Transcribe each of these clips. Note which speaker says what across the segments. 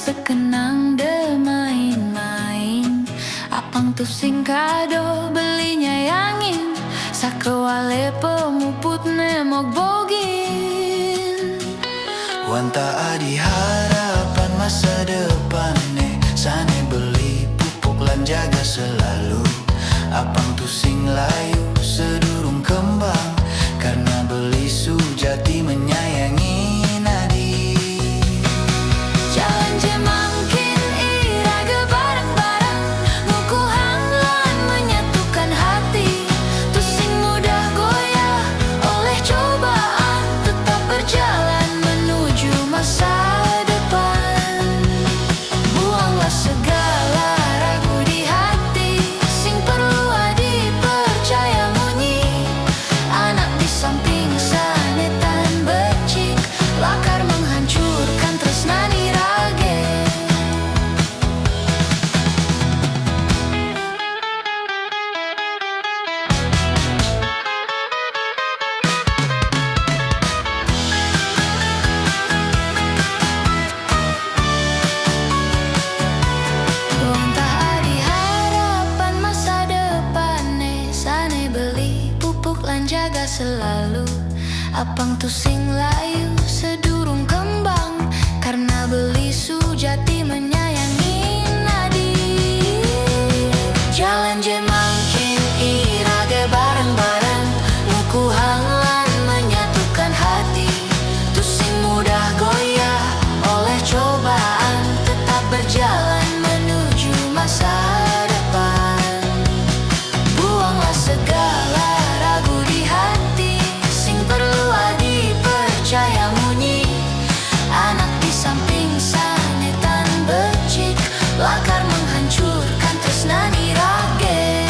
Speaker 1: sekenang de main-main. Apang tu sing kado belinya yangin, sakawale pemuput nemok bogin.
Speaker 2: Wanta adi harapan masa depan sane beli pupuk lan jaga selalu. Apang tu sing layu sedurung kembang, karena beli sujati menyayangi nadi.
Speaker 1: Jalan je mangkin iraga bareng-bareng, nguku hanglan menyatukan hati. Tu sing mudah goyah oleh cobaan, tetap berjalan menuju masa depan. Buanglah segala ragu di hati, sing perlu adi percaya munyi. Anak di samping sanetan becik, lakar menghancurkan tresnani rage. Wanta adi harapan masa depan sane beli pupuk lan jaga selalu. Apang tu sing layu sedurung kembang, karena beli sujati menyayangi nadi. Jalan je mangkin iraga bareng-bareng, nguku hanglan menyatukan hati. Tu sing mudah goyah oleh cobaan, tetap berjalan menuju masa depan. Buanglah segala ragu di hati, sing perlu adi percaya munyi. Anak di samping sanetan becik, lakar menghancurkan tresnani rage.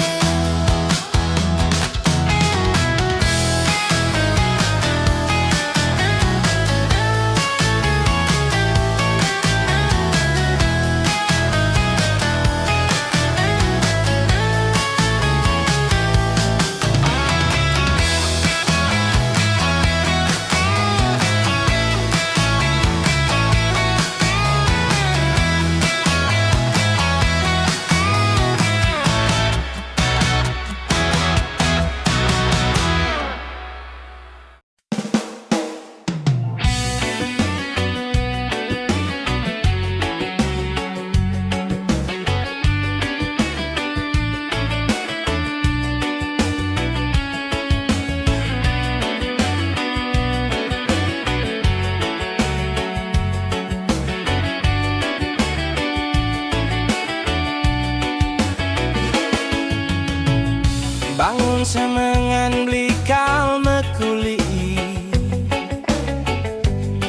Speaker 3: Bangun semengan blikal mekuli,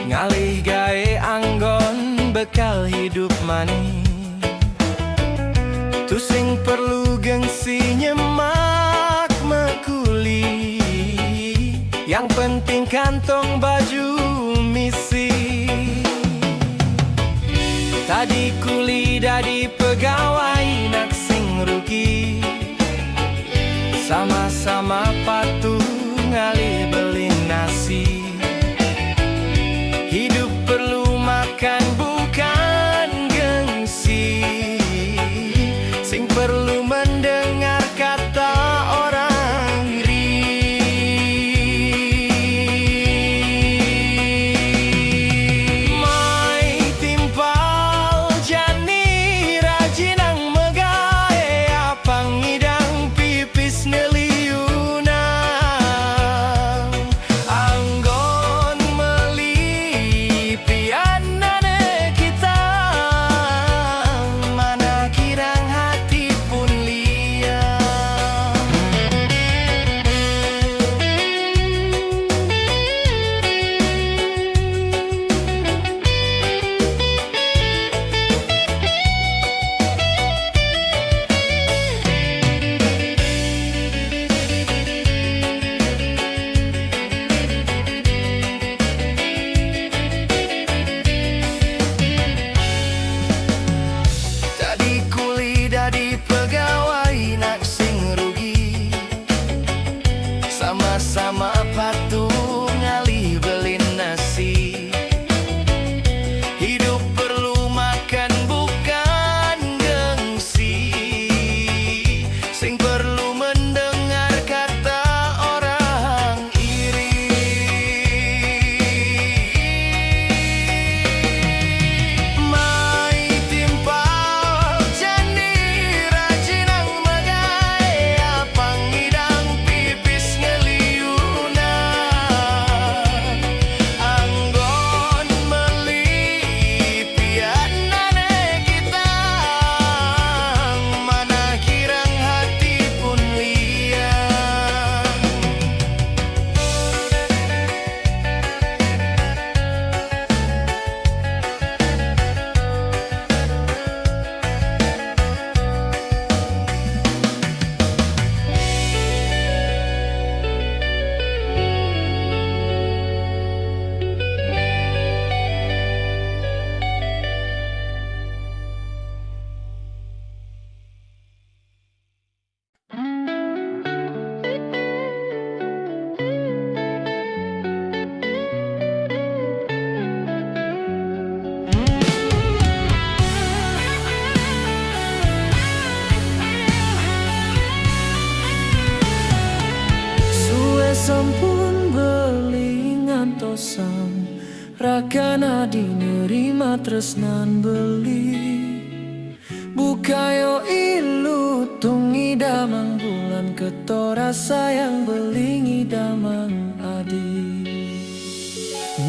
Speaker 3: ngalih gawe anggon bekal hidup mani. Tu sing perlu gengsi nyemak mekuli, yang penting kantong baju misi. Tadi kuli dadi pegawai nak sing rugi, sama-sama patuh ngalih beli nasi. Hidup perlu makan bukan gengsi, sing perlu mendengar kata orang iri. Mai timpal jani rajinang megawe, apang idang pipis neliuna. nerima tresnan beli. Bukayo ilu tungi damang bulan ketora sayang belingi damang adi.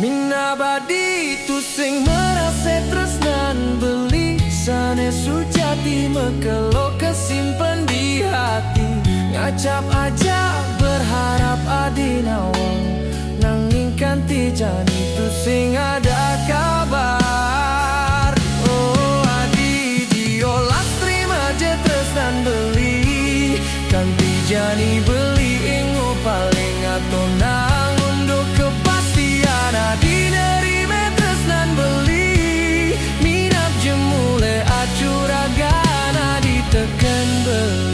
Speaker 3: Minabadi tu sing merase tresnan beli. Sane sujati mekelo kesimpen di hati. Ngacap aja berharap adi nawang. Nanging kanti jani tu sing ada kabar. Oh adi diolah terima je tresnan beli. Kanti jani beli ingo paling atau nang untuk kepastian adi nerime tresnan beli. Minap jemule acuragan adi teken beli.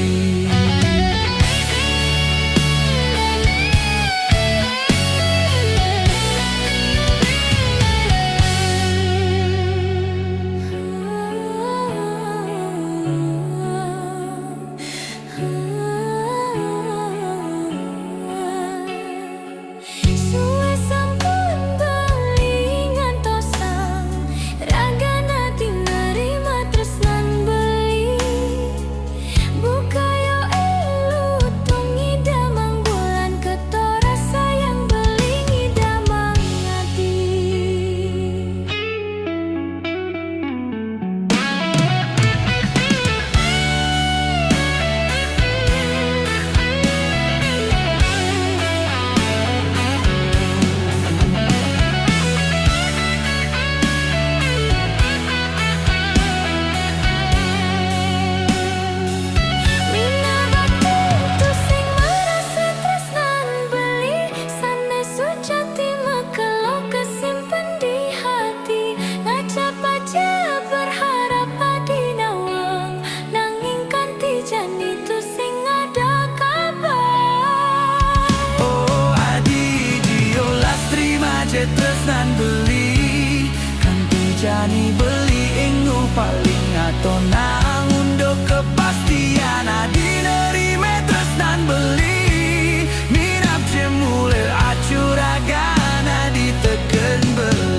Speaker 3: Tresnan beli kanti jani beli ingu paling atau nang untuk kepastian adi nerime tresnan beli. Minap jemule acuragan adi teken beli.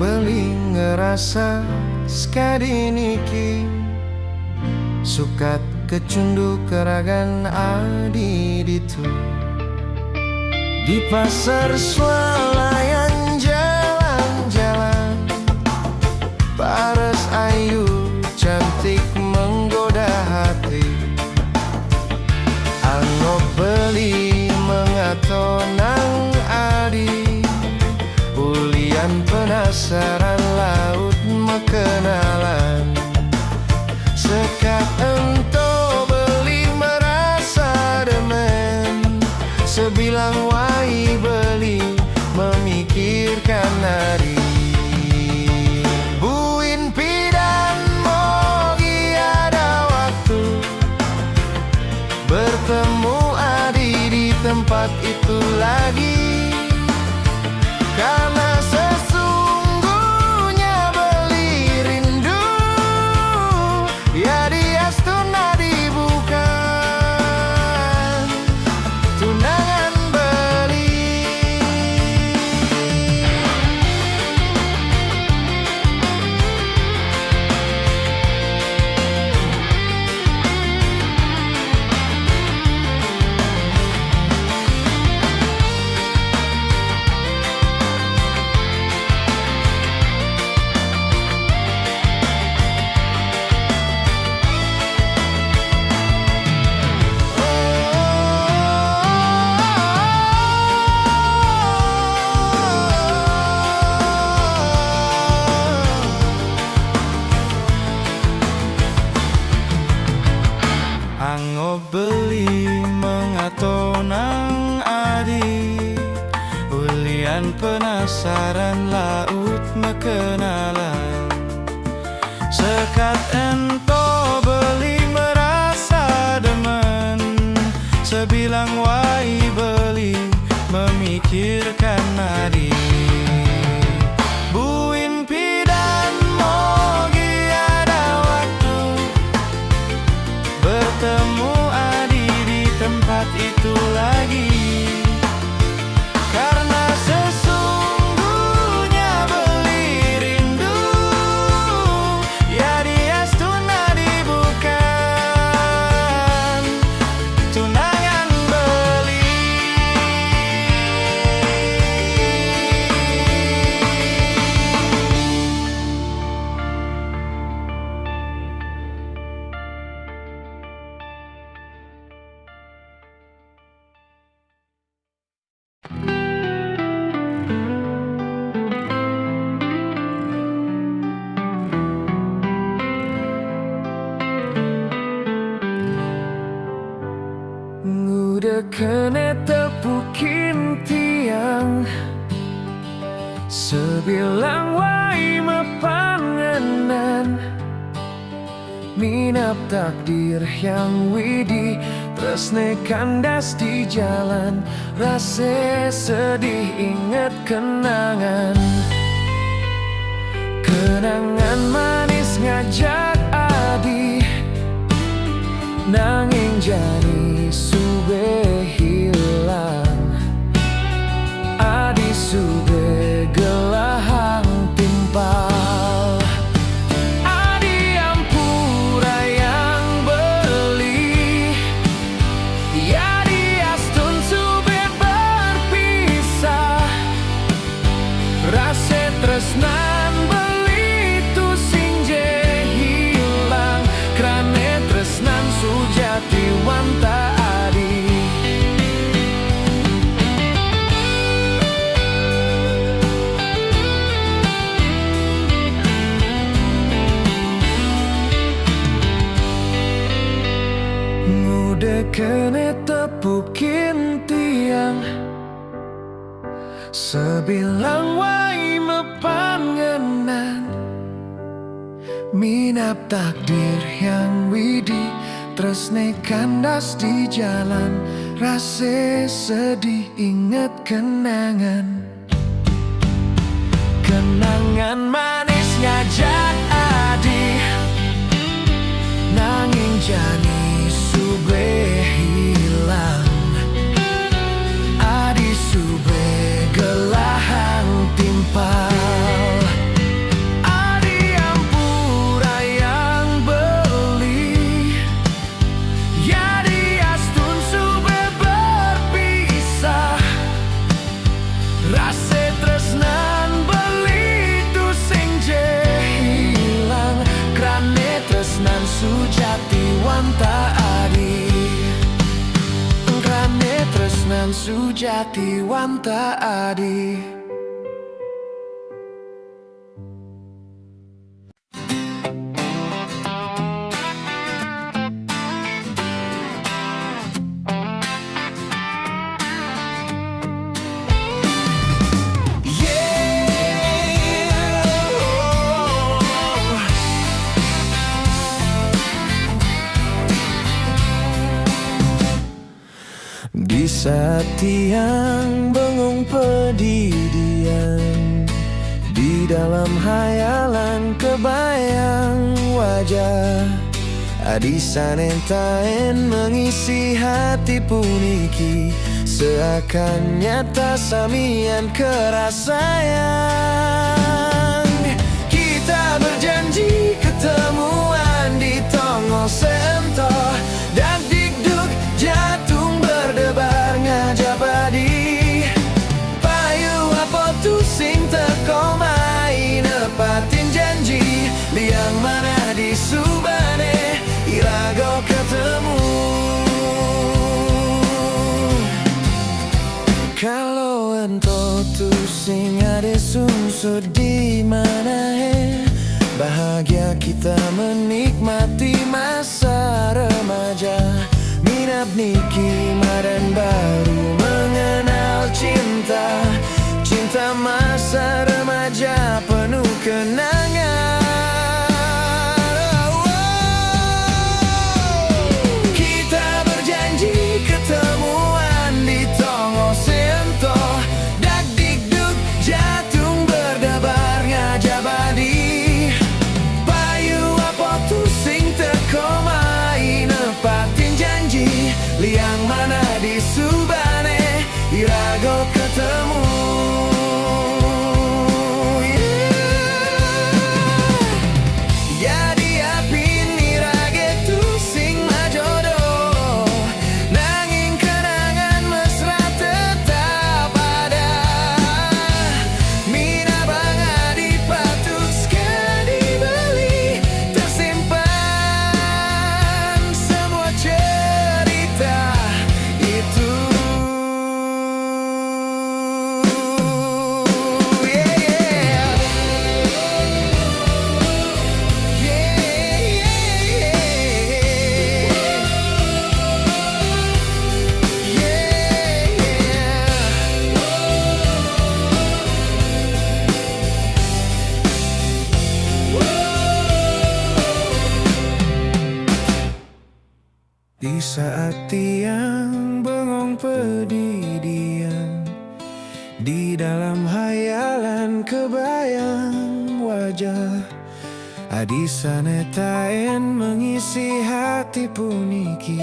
Speaker 3: Beli ngerasa sekadi niki sukat kecundu keragan adi ditu di pasar swalayan jalan-jalan paras ayu cantik menggoda hati. Anggap beli mengatonang adi ulian penasaran laut mekenalan. Sekat ento beli merasa demen, sebilang wai beli memikirkan hari. Buin pidan mogi ada waktu bertemu adi di tempat itu lagi. Karena sesungguhnya beli rindu ya dias tunadi bukan tunangan beli. dasaran laut mekenalan. Sekat ento beli merasa demen, sebilang wai beli memikirkan nadi. Buin pidan mogi ada waktu bertemu Adi di tempat itu lagi. Karena sesungguhnya beli rindu, ya dia Nadi bukan tunangan beli. Ngude kene tepukin tiang, sebilang wai mepangenan. Minap takdir yang widi tresne kandas di jalan. Rase sedih inget kenangan. Kenangan manis ngajak Adi, nanging jani sube hilang. Adi sube gelahang timpal. Adi ampura yang beli, ya dia stun sube berpisah. Rasa tresnan beli tu singje hilang, krane tresnan sujati wanta Adi. Ngude kene tepukin tiang, sebilang wai mepangenan. Minap takdir yang widi tresne kandas di jalan. Rase sedih inget kenangan. Kenangan manis ngajak Adi, nanging jani sube hilang. Adi sube gelahang timpal. Adi ampura yang beli, ya dia stun sube berpisah. Rasa tresnan beli tu singje hilang, krane tresnan sujati wanta Adi. Krane tresnan sujati wanta Adi. Di saat tiang bengong pedidian, di dalam hayalan kebayang wajah Adi sanentaen mengisi hati puniki. Seakan nyata samian kerasayang. Kita berjanji ketemuan di Tongol Sento, dan dikduk jatung berdebar ngajak Adi. Payu apa tu sing teko mai nepatin janji, liang mana di subane irago ketemu. Kalau ento tu sing ade sungsut di mana bahagia kita menikmati masa remaja. Minap niki dan baru mengenal cinta, cinta masa subane irago ketemu. Jadi apin irage tu sing majodoh, nanging kenangan mesra tetap ada. Mina bangga dipatuskan dibeli, tersimpan semua cerita itu. Di saat tiang bengong pedih, di dalam hayalan kebayang wajah Adisa netain mengisi hati puniki,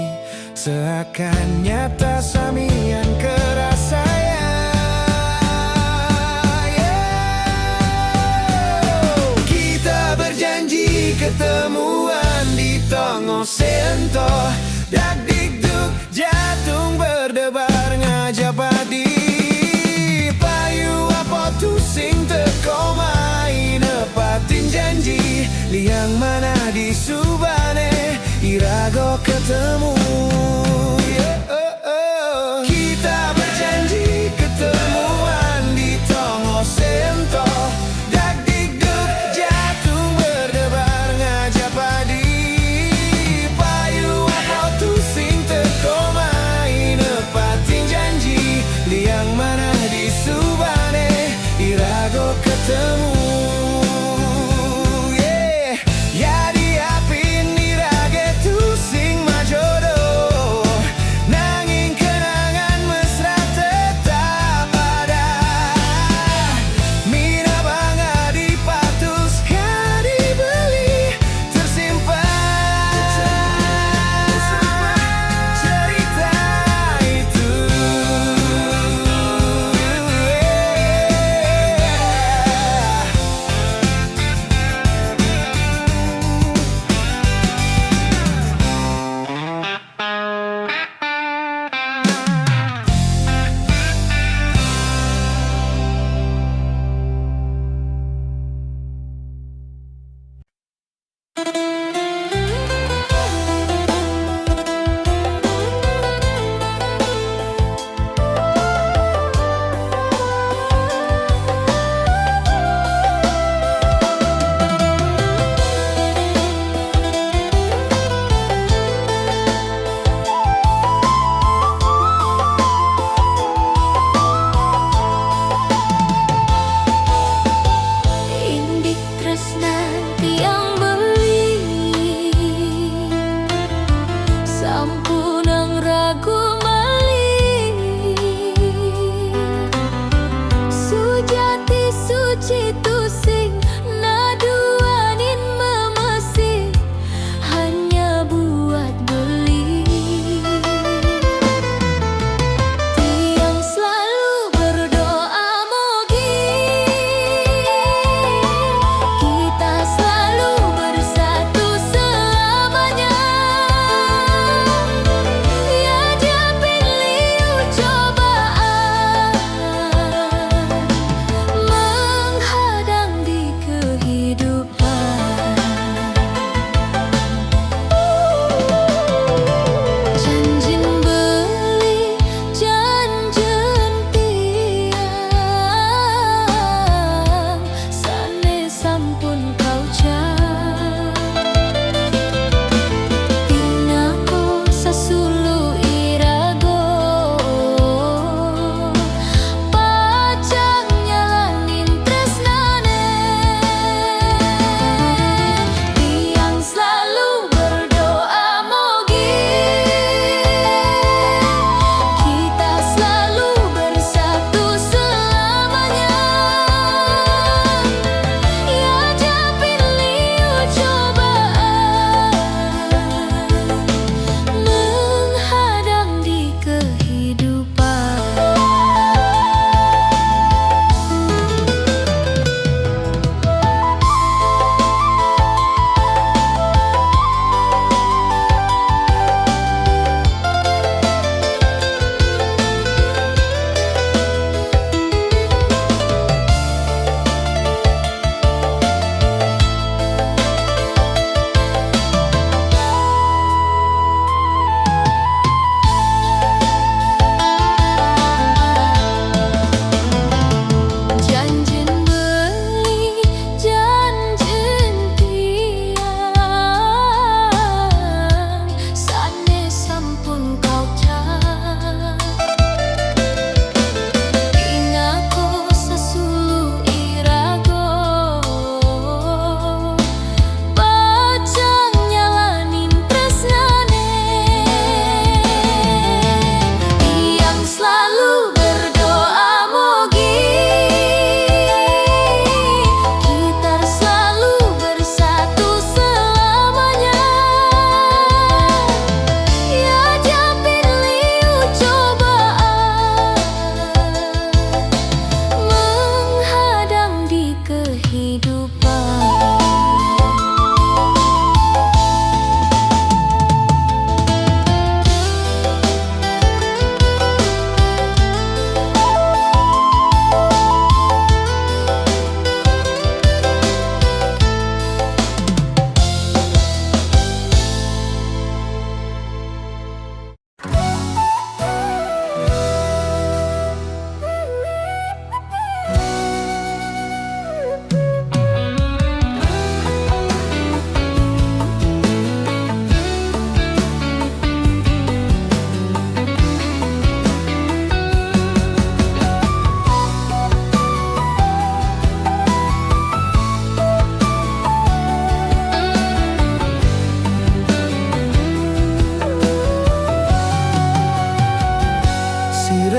Speaker 3: seakan nyata samian kerasaya. Kita berjanji ketemuan di Tongo Sento, dak dikduk jatung berdebar ngajapadi. Payu apa tu sing teko main nepatin janji, liang mana di subane irago ketemu. Kita berjanji ketemuan di Tongo Sento, dak dikduk jatung berdebar ngajapadi. Liang mana di subane irago ketemu. Jadi apin irage tu sing majodoh,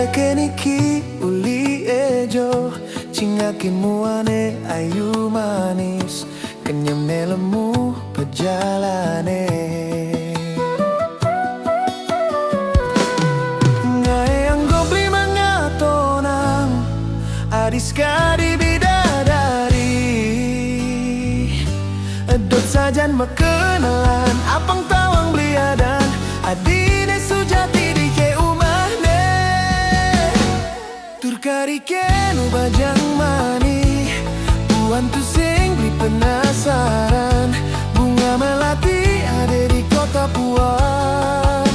Speaker 3: Rekeniki uli ejo Cingakin muane ayu manis Kenyam nelemu pejalane Ngayang gobli mangatonang Adis kadi bidadari Edot sajan makenalan Apang tawang beliadan Adine sujati di ke umahne Turkarike nu bajang mani Tuan tu sing beli penasaran Bunga melati ada di kota Puan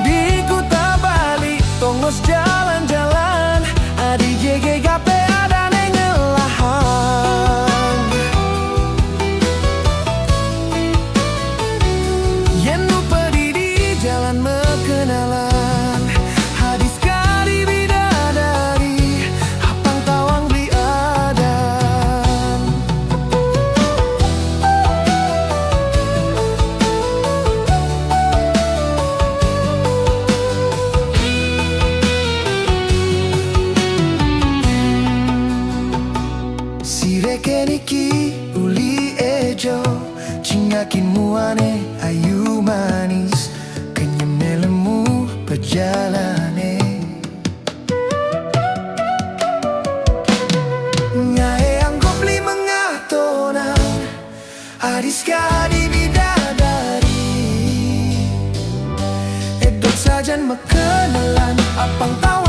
Speaker 3: Di kota Bali tongos jalan-jalan Adi GGGP ada nengelahan Yen lupa di jalan mekenalan Hadis kali bidadari Apang tawang beli adan Si rekeniki uli ejo Cingakin muane ayu manis Kenyam nelemu pejalane Ngae anggap li mengatonang Adis kadi bidadari Edok sajan mekenalan Apang tahu